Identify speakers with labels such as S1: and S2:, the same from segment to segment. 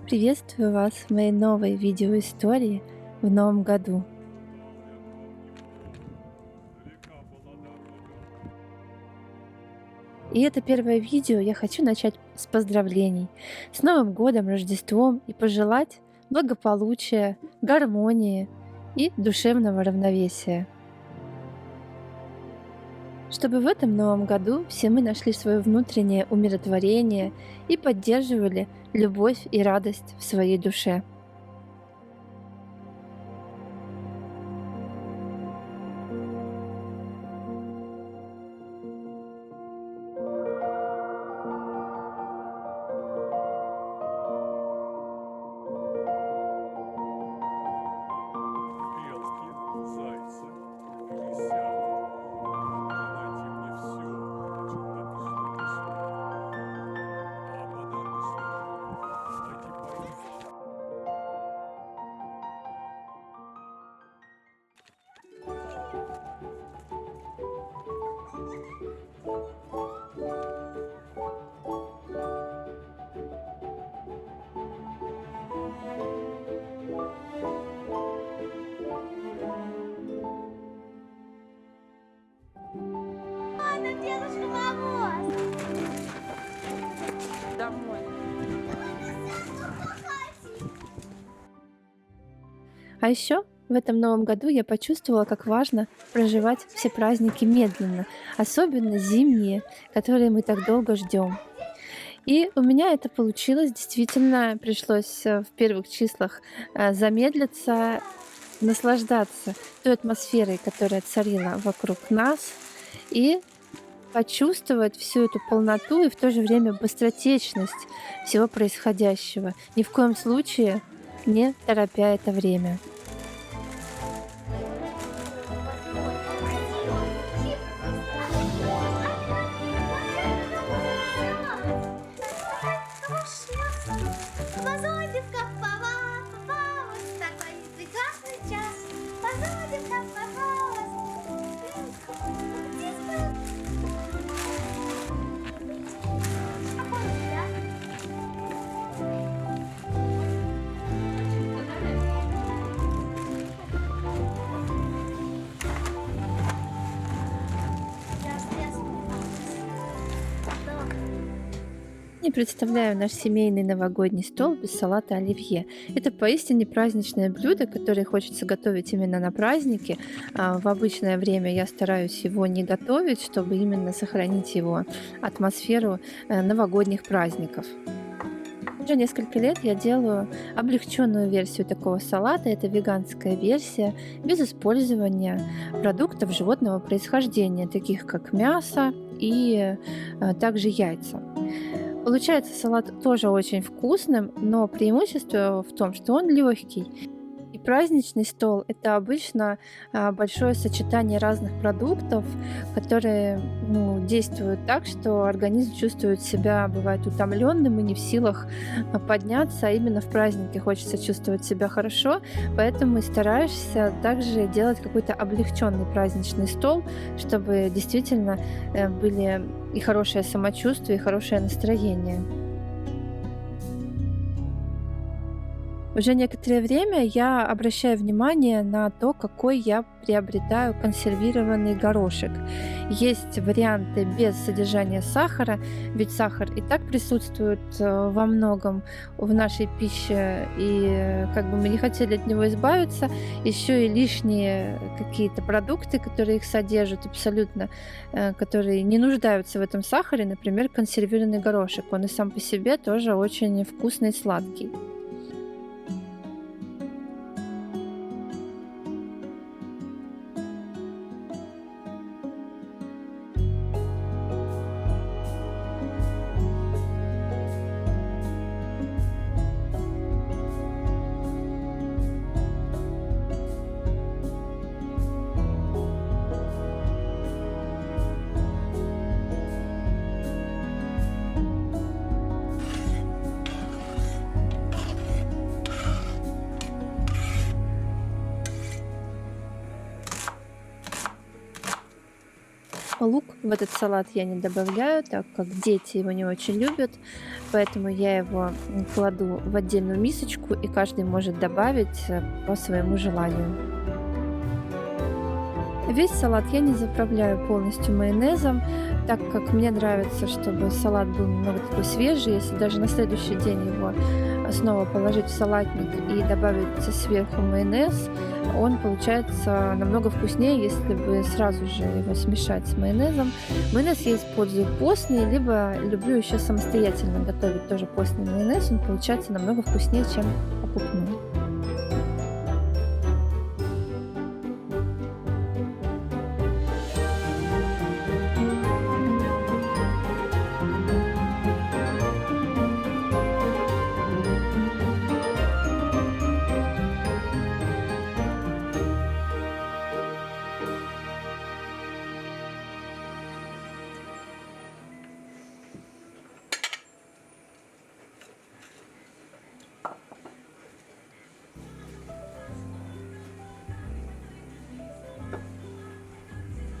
S1: Приветствую вас в моей новой видеоистории в новом году. И это первое видео я хочу начать с поздравлений. С Новым годом, Рождеством и пожелать благополучия, гармонии и душевного равновесия. Чтобы в этом новом году все мы нашли свое внутреннее умиротворение и поддерживали любовь и радость в своей душе.
S2: Белки, зайцы, лисята. Найти мне все, о чем написано письмо. А подарки сложно найти поэзию.
S3: Ладно, дедушка Мороз.
S1: Домой. А еще в этом новом году я почувствовала, как важно проживать все праздники медленно, особенно зимние, которые мы так долго ждем. И у меня это получилось, действительно пришлось в первых числах замедлиться, наслаждаться той атмосферой, которая царила вокруг нас, и почувствовать всю эту полноту и в то же время быстротечность всего происходящего, ни в коем случае не торопя это время.
S3: Посмотрим, как попалась в такой прекрасный час. Посмотрим, как попалась. Здесь был. Какой у тебя? Сейчас.
S1: Не представляю наш семейный новогодний стол без салата оливье. Это поистине праздничное блюдо, которое хочется готовить именно на праздники. В обычное время я стараюсь его не готовить, чтобы именно сохранить его атмосферу новогодних праздников. Уже несколько лет я делаю облегченную версию такого салата. Это веганская версия без использования продуктов животного происхождения, таких как мясо и также яйца. Получается салат тоже очень вкусным, но преимущество в том, что он легкий. И праздничный стол — это обычно большое сочетание разных продуктов, которые действуют так, что организм чувствует себя, бывает, утомленным и не в силах подняться, а именно в празднике хочется чувствовать себя хорошо, поэтому и стараешься также делать какой-то облегченный праздничный стол, чтобы действительно были и хорошее самочувствие, и хорошее настроение. Уже некоторое время я обращаю внимание на то, какой я приобретаю консервированный горошек. Есть варианты без содержания сахара, ведь сахар и так присутствует во многом в нашей пище, и как бы мы не хотели от него избавиться, еще и лишние какие-то продукты, которые их содержат абсолютно, которые не нуждаются в этом сахаре, например, консервированный горошек. Он и сам по себе тоже очень вкусный и сладкий. Лук в этот салат я не добавляю, так как дети его не очень любят, поэтому я его кладу в отдельную мисочку, и каждый может добавить по своему желанию. Весь салат я не заправляю полностью майонезом, так как мне нравится, чтобы салат был немного такой свежий. Если даже на следующий день его снова положить в салатник и добавить сверху майонез, он получается намного вкуснее, если бы сразу же его смешать с майонезом. Майонез я использую постный, либо люблю еще самостоятельно готовить тоже постный майонез. Он получается намного вкуснее, чем покупной.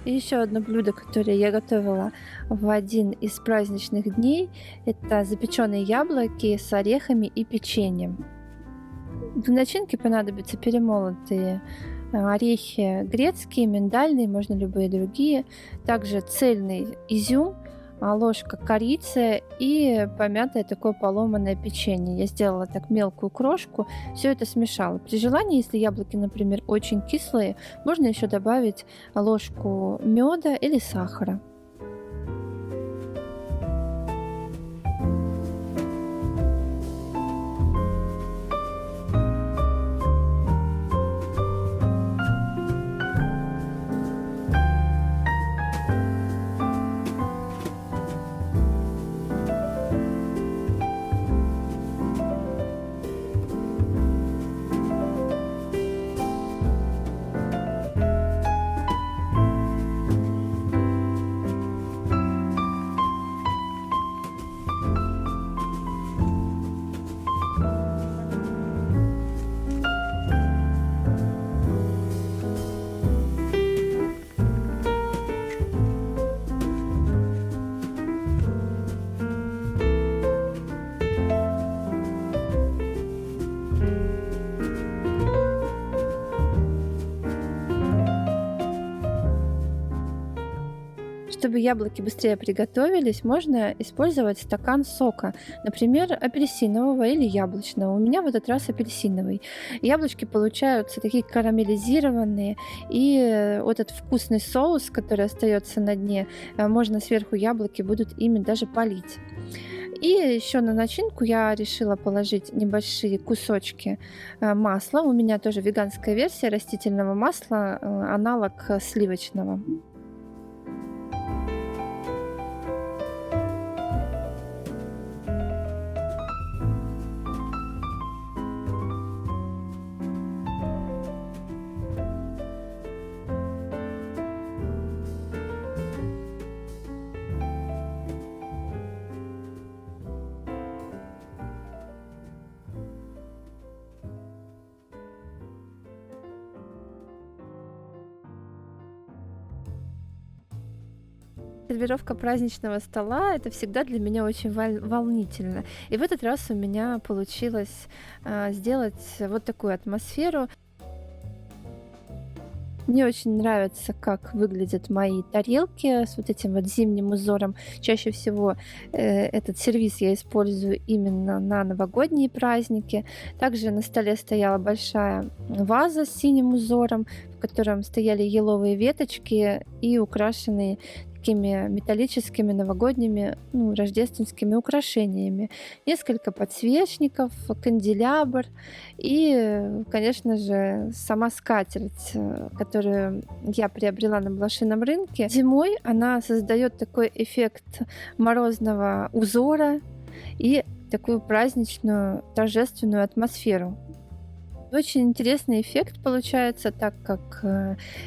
S1: И еще одно блюдо, которое я готовила в один из праздничных дней, это запеченные яблоки с орехами и печеньем. В начинке понадобятся перемолотые орехи грецкие, миндальные, можно любые другие, также цельный изюм, ложка корицы и помятое такое поломанное печенье. Я сделала так мелкую крошку, все это смешала. При желании, если яблоки, например, очень кислые, можно еще добавить ложку меда или сахара. Чтобы яблоки быстрее приготовились, можно использовать стакан сока, например, апельсинового или яблочного. У меня в этот раз апельсиновый. Яблочки получаются такие карамелизированные, и вот этот вкусный соус, который остается на дне, можно сверху яблоки будут ими даже полить. И еще на начинку я решила положить небольшие кусочки масла. У меня тоже веганская версия растительного масла, аналог сливочного. Сервировка праздничного стола — это всегда для меня очень волнительно. И в этот раз у меня получилось сделать вот такую атмосферу. Мне очень нравится, как выглядят мои тарелки с вот этим вот зимним узором. Чаще всего этот сервиз я использую именно на новогодние праздники. Также на столе стояла большая ваза с синим узором, в котором стояли еловые веточки и украшенные такими металлическими новогодними, рождественскими украшениями. Несколько подсвечников, канделябр и, конечно же, сама скатерть, которую я приобрела на блошином рынке. Зимой она создает такой эффект морозного узора и такую праздничную, торжественную атмосферу. Очень интересный эффект получается, так как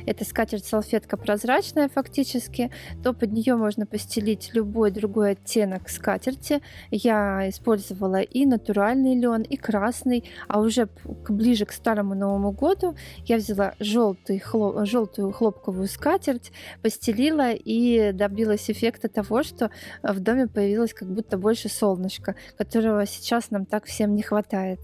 S1: эта скатерть-салфетка прозрачная фактически, то под нее можно постелить любой другой оттенок скатерти. Я использовала и натуральный лен, и красный, а уже ближе к Старому Новому году я взяла желтую хлопковую скатерть, постелила и добилась эффекта того, что в доме появилось как будто больше солнышка, которого сейчас нам так всем не хватает.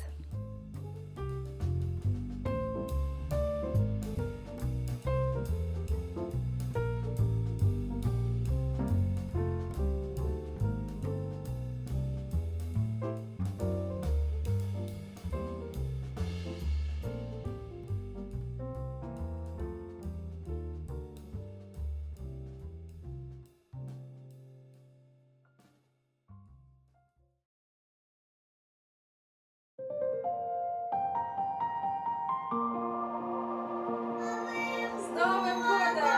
S3: С Новым годом!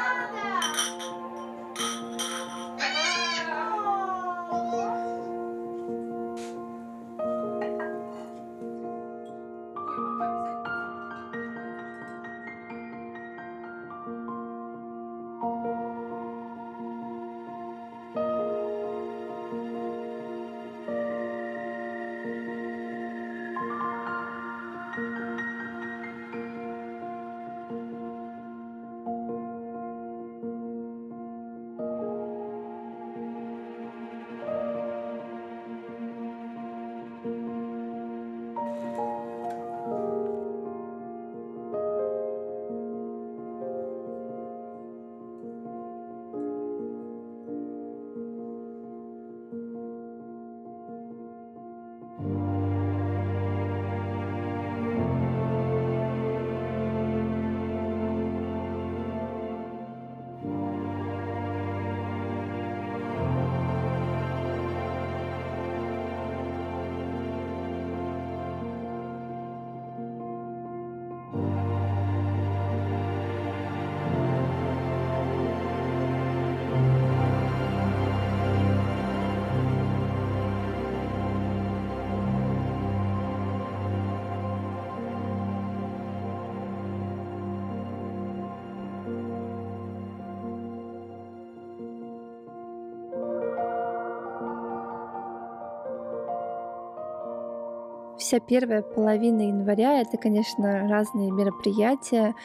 S1: Вся первая половина января — это, конечно, разные мероприятия,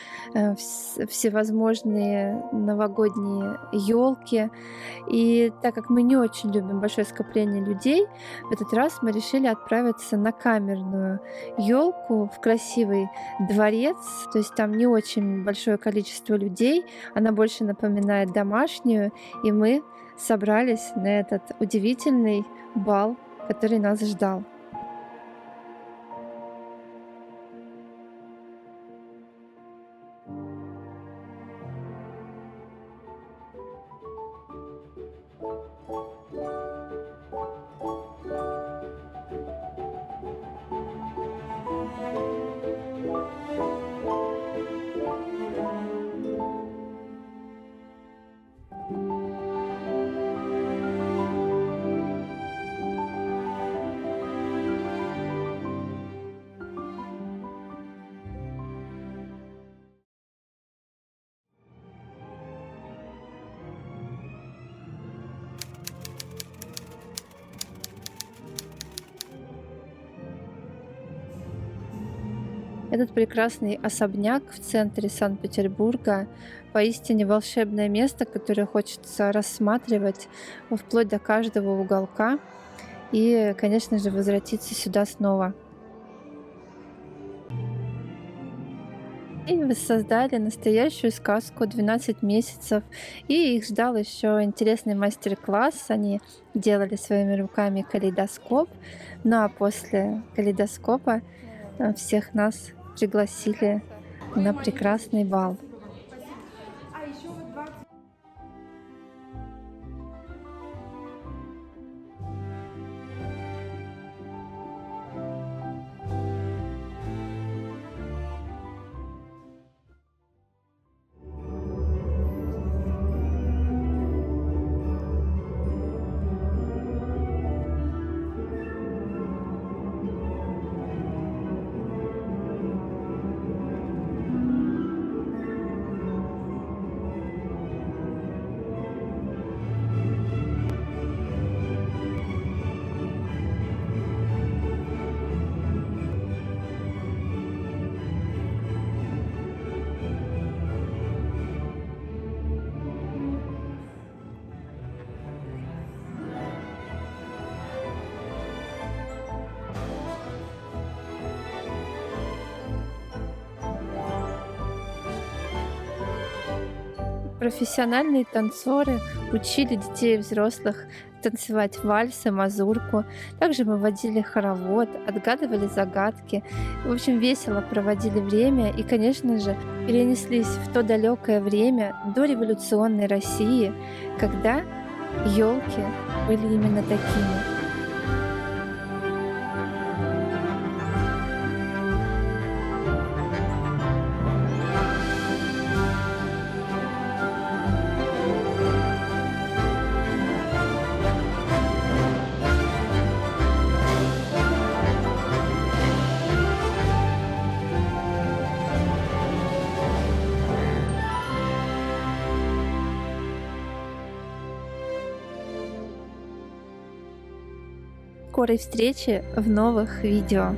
S1: всевозможные новогодние елки. И так как мы не очень любим большое скопление людей, в этот раз мы решили отправиться на камерную елку в красивый дворец. То есть там не очень большое количество людей, она больше напоминает домашнюю, и мы собрались на этот удивительный бал, который нас ждал. Этот прекрасный особняк в центре Санкт-Петербурга поистине волшебное место, которое хочется рассматривать вплоть до каждого уголка и, конечно же, возвратиться сюда снова. И воссоздали настоящую сказку «12 месяцев». И их ждал еще интересный мастер-класс. Они делали своими руками калейдоскоп. Ну а после калейдоскопа всех нас пригласили на прекрасный бал. Профессиональные танцоры учили детей и взрослых танцевать вальсы, мазурку. Также мы водили хоровод, отгадывали загадки. В общем, весело проводили время и, конечно же, перенеслись в то далекое время до революционной России, когда елки были именно такими. Скорой встречи в новых видео.